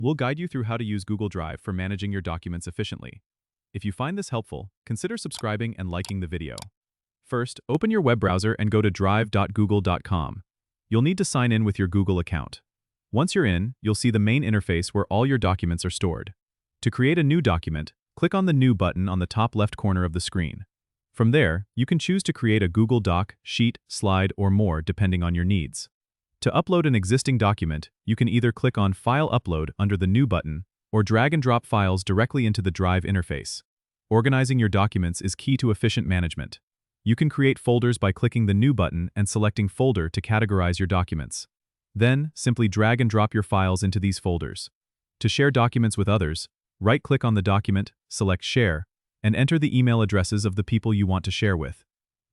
We'll guide you through how to use Google Drive for managing your documents efficiently. If you find this helpful, consider subscribing and liking the video. First, open your web browser and go to drive.google.com. You'll need to sign in with your Google account. Once you're in, you'll see the main interface where all your documents are stored. To create a new document, click on the New button on the top left corner of the screen. From there, you can choose to create a Google Doc, Sheet, Slide, or more depending on your needs. To upload an existing document, you can either click on File Upload under the New button or drag and drop files directly into the Drive interface. Organizing your documents is key to efficient management. You can create folders by clicking the New button and selecting Folder to categorize your documents. Then, simply drag and drop your files into these folders. To share documents with others, right-click on the document, select Share, and enter the email addresses of the people you want to share with.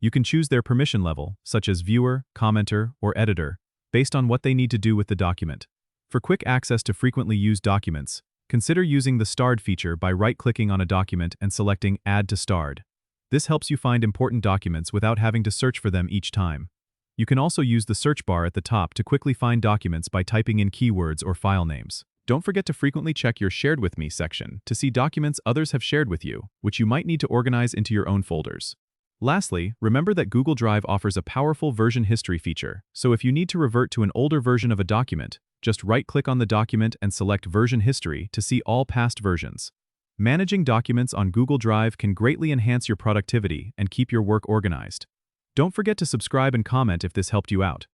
You can choose their permission level, such as viewer, commenter, or editor, based on what they need to do with the document. For quick access to frequently used documents, consider using the Starred feature by right-clicking on a document and selecting Add to Starred. This helps you find important documents without having to search for them each time. You can also use the search bar at the top to quickly find documents by typing in keywords or file names. Don't forget to frequently check your Shared With Me section to see documents others have shared with you, which you might need to organize into your own folders. Lastly, remember that Google Drive offers a powerful version history feature, so if you need to revert to an older version of a document, just right-click on the document and select Version History to see all past versions. Managing documents on Google Drive can greatly enhance your productivity and keep your work organized. Don't forget to subscribe and comment if this helped you out.